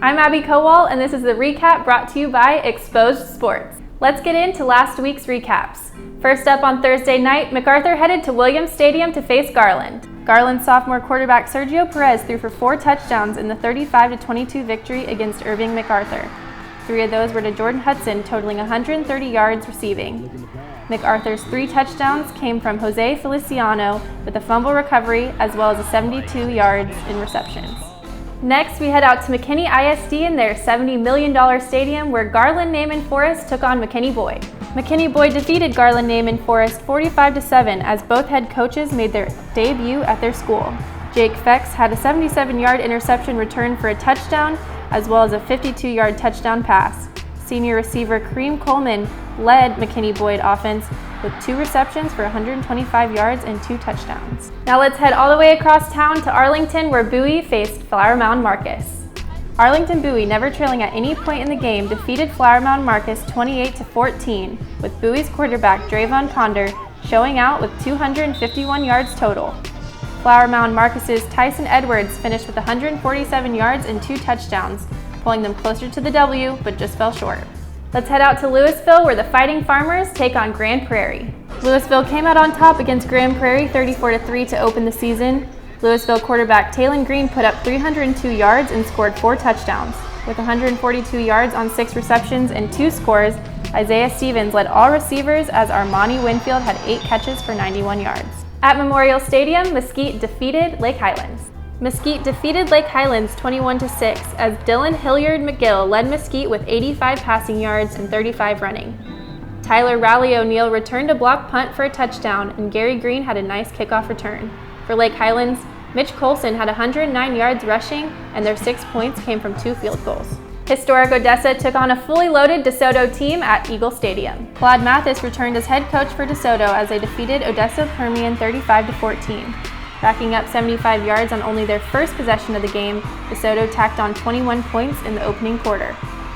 I'm Abby Kowal, and this is the recap brought to you by Exposed Sports. Let's get into last week's recaps. First up on Thursday night, MacArthur headed to Williams Stadium to face Garland. Garland sophomore quarterback Sergio Perez threw for 4 touchdowns in the 35-22 victory against Irving MacArthur. 3 of those were to Jordan Hudson, totaling 130 yards receiving. MacArthur's 3 touchdowns came from Jose Feliciano with a fumble recovery as well as 72 yards in receptions. Next, we head out to McKinney ISD in their $70 million stadium where Garland Naaman Forest took on McKinney Boyd. McKinney Boyd defeated Garland Naaman Forest 45-7 as both head coaches made their debut at their school. Jake Fex had a 77-yard interception return for a touchdown as well as a 52-yard touchdown pass. Senior receiver Kareem Coleman led McKinney Boyd offense with 2 receptions for 125 yards and 2 touchdowns. Now let's head all the way across town to Arlington where Bowie faced Flower Mound Marcus. Arlington Bowie, never trailing at any point in the game, defeated Flower Mound Marcus 28-14 with Bowie's quarterback Drayvon Ponder showing out with 251 yards total. Flower Mound Marcus's Tyson Edwards finished with 147 yards and 2 touchdowns, pulling them closer to the W, but just fell short. Let's head out to Louisville where the Fighting Farmers take on Grand Prairie. Louisville came out on top against Grand Prairie 34-3 to open the season. Louisville quarterback Taylon Green put up 302 yards and scored 4 touchdowns. With 142 yards on 6 receptions and 2 scores, Isaiah Stevens led all receivers as Armani Winfield had 8 catches for 91 yards. At Memorial Stadium, Mesquite defeated Lake Highlands. Mesquite defeated Lake Highlands 21-6 as Dylan Hilliard McGill led Mesquite with 85 passing yards and 35 running. Tyler Raleigh O'Neal returned a block punt for a touchdown and Gary Green had a nice kickoff return. For Lake Highlands, Mitch Colson had 109 yards rushing and their 6 points came from 2 field goals. Historic Odessa took on a fully loaded DeSoto team at Eagle Stadium. Claude Mathis returned as head coach for DeSoto as they defeated Odessa Permian 35-14. Racking up 75 yards on only their first possession of the game, DeSoto tacked on 21 points in the opening quarter.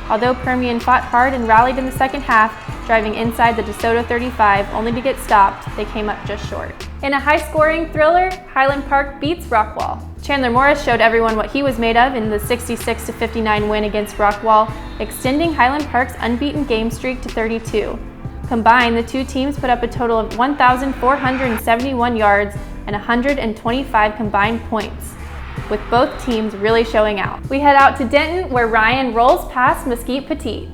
Although Permian fought hard and rallied in the second half, driving inside the DeSoto 35 only to get stopped, they came up just short. In a high-scoring thriller, Highland Park beats Rockwall. Chandler Morris showed everyone what he was made of in the 66-59 win against Rockwall, extending Highland Park's unbeaten game streak to 32. Combined, the 2 teams put up a total of 1,471 yards and 125 combined points, with both teams really showing out. We head out to Denton where Ryan rolls past Mesquite Petite.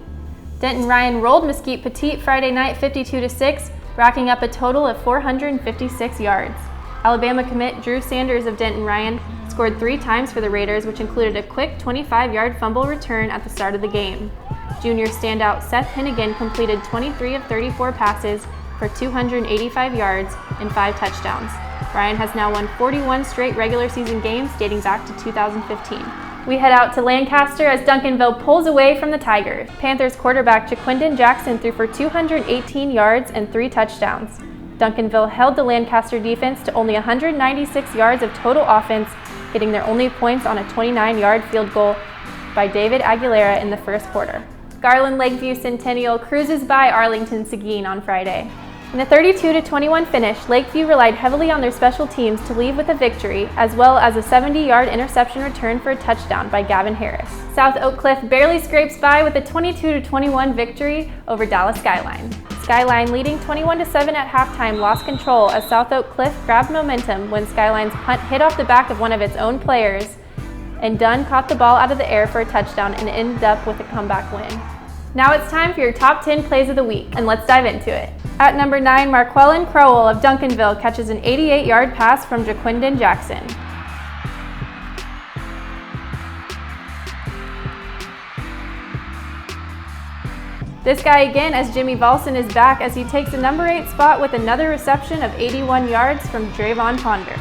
Denton Ryan rolled Mesquite Petite Friday night 52-6, racking up a total of 456 yards. Alabama commit Drew Sanders of Denton Ryan scored 3 times for the Raiders, which included a quick 25-yard fumble return at the start of the game. Junior standout Seth Hennigan completed 23 of 34 passes for 285 yards and 5 touchdowns. Ryan has now won 41 straight regular season games dating back to 2015. We head out to Lancaster as Duncanville pulls away from the Tigers. Panthers quarterback Jaquindon Jackson threw for 218 yards and 3 touchdowns. Duncanville held the Lancaster defense to only 196 yards of total offense, getting their only points on a 29-yard field goal by David Aguilera in the first quarter. Garland Lakeview Centennial cruises by Arlington Seguin on Friday. In a 32-21 finish, Lakeview relied heavily on their special teams to leave with a victory, as well as a 70-yard interception return for a touchdown by Gavin Harris. South Oak Cliff barely scrapes by with a 22-21 victory over Dallas Skyline. Skyline, leading 21-7 at halftime, lost control as South Oak Cliff grabbed momentum when Skyline's punt hit off the back of one of its own players, and Dunn caught the ball out of the air for a touchdown and ended up with a comeback win. Now it's time for your top 10 plays of the week, and let's dive into it. At number 9, Marquellen Crowell of Duncanville catches an 88-yard pass from Jaquindon Jackson. This guy again as Jimmy Volson is back as he takes the number 8 spot with another reception of 81 yards from Drayvon Ponder.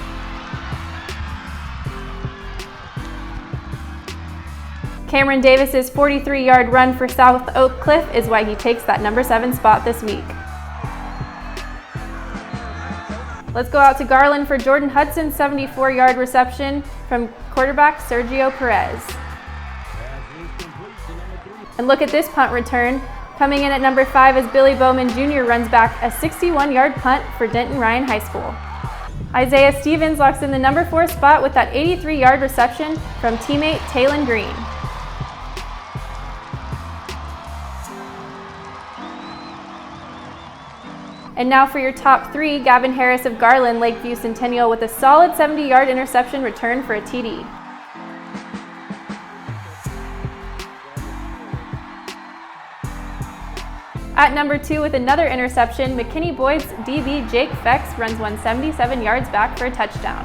Cameron Davis's 43-yard run for South Oak Cliff is why he takes that number 7 spot this week. Let's go out to Garland for Jordan Hudson's 74-yard reception from quarterback Sergio Perez. And look at this punt return. Coming in at number 5 as Billy Bowman Jr. runs back a 61-yard punt for Denton Ryan High School. Isaiah Stevens locks in the number 4 spot with that 83-yard reception from teammate Taylon Green. And now for your top 3, Gavin Harris of Garland, Lakeview Centennial with a solid 70-yard interception return for a TD. At number 2 with another interception, McKinney boys DB Jake Fex runs 177 yards back for a touchdown.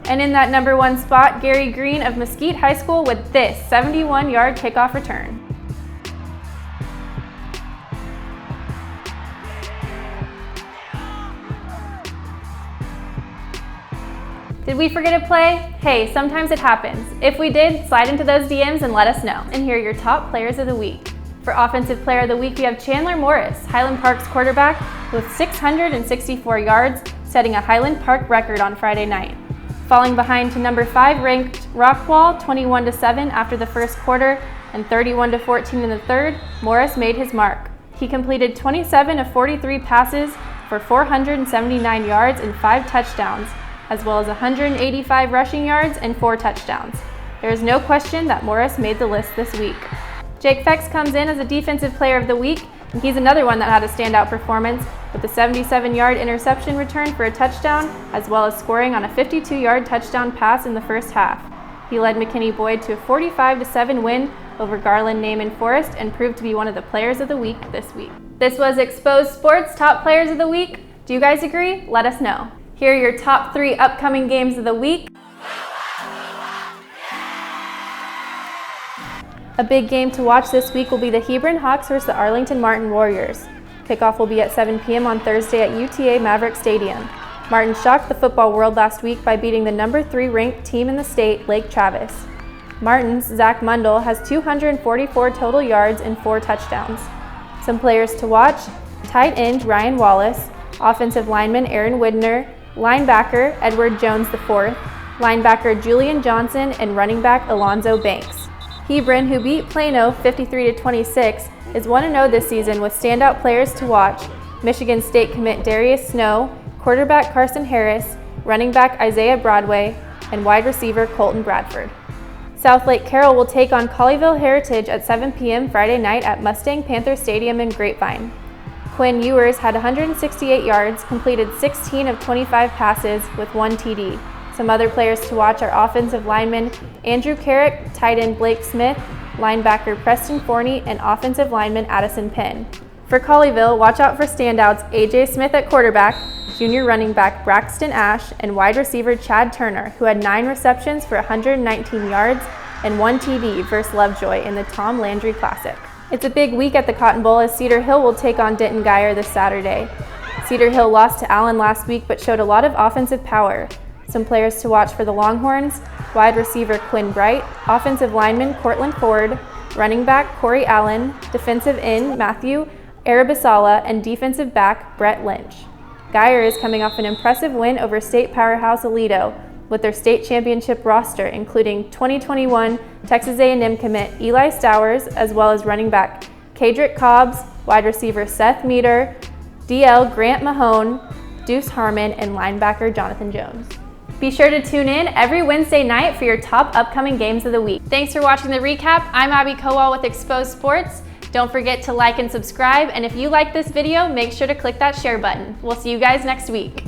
And in that number 1 spot, Gary Green of Mesquite High School with this 71-yard kickoff return. Did we forget a play? Hey, sometimes it happens. If we did, slide into those DMs and let us know. And here are your top players of the week. For Offensive Player of the Week, we have Chandler Morris, Highland Park's quarterback, with 664 yards, setting a Highland Park record on Friday night. Falling behind to number 5 ranked Rockwall 21-7 after the first quarter and 31-14 in the third, Morris made his mark. He completed 27 of 43 passes for 479 yards and 5 touchdowns, as well as 185 rushing yards and 4 touchdowns. There is no question that Morris made the list this week. Jake Fex comes in as a Defensive Player of the Week, and he's another one that had a standout performance with a 77-yard interception return for a touchdown, as well as scoring on a 52-yard touchdown pass in the first half. He led McKinney Boyd to a 45-7 win over Garland, Naaman Forest and proved to be one of the Players of the Week this week. This was Exposed Sports Top Players of the Week. Do you guys agree? Let us know. Here are your top 3 upcoming games of the week. A big game to watch this week will be the Hebron Hawks versus the Arlington Martin Warriors. Kickoff will be at 7 p.m. on Thursday at UTA Maverick Stadium. Martin shocked the football world last week by beating the number 3 ranked team in the state, Lake Travis. Martin's Zach Mundell has 244 total yards and 4 touchdowns. Some players to watch: tight end Ryan Wallace, offensive lineman Aaron Widner, linebacker Edward Jones IV, linebacker Julian Johnson, and running back Alonzo Banks. Hebron, who beat Plano 53-26, is 1-0 this season with standout players to watch: Michigan State commit Darius Snow, quarterback Carson Harris, running back Isaiah Broadway, and wide receiver Colton Bradford. South Lake Carroll will take on Colleyville Heritage at 7 p.m. Friday night at Mustang Panther Stadium in Grapevine. Quinn Ewers had 168 yards, completed 16 of 25 passes with 1 TD. Some other players to watch are offensive lineman Andrew Carrick, tight end Blake Smith, linebacker Preston Forney, and offensive lineman Addison Penn. For Colleyville, watch out for standouts AJ Smith at quarterback, junior running back Braxton Ash, and wide receiver Chad Turner, who had 9 receptions for 119 yards and 1 TD versus Lovejoy in the Tom Landry Classic. It's a big week at the Cotton Bowl as Cedar Hill will take on Denton Geyer this Saturday. Cedar Hill lost to Allen last week but showed a lot of offensive power. Some players to watch for the Longhorns: wide receiver Quinn Bright, offensive lineman Cortland Ford, running back Corey Allen, defensive end Matthew Arabisala, and defensive back Brett Lynch. Geyer is coming off an impressive win over state powerhouse Aledo with their state championship roster, including 2021 Texas A&M commit Eli Stowers, as well as running back Kadrick Cobbs, wide receiver Seth Meter, DL Grant Mahone, Deuce Harmon, and linebacker Jonathan Jones. Be sure to tune in every Wednesday night for your top upcoming games of the week. Thanks for watching the recap. I'm Abby Kowal with Exposed Sports. Don't forget to like and subscribe, and if you like this video, make sure to click that share button. We'll see you guys next week.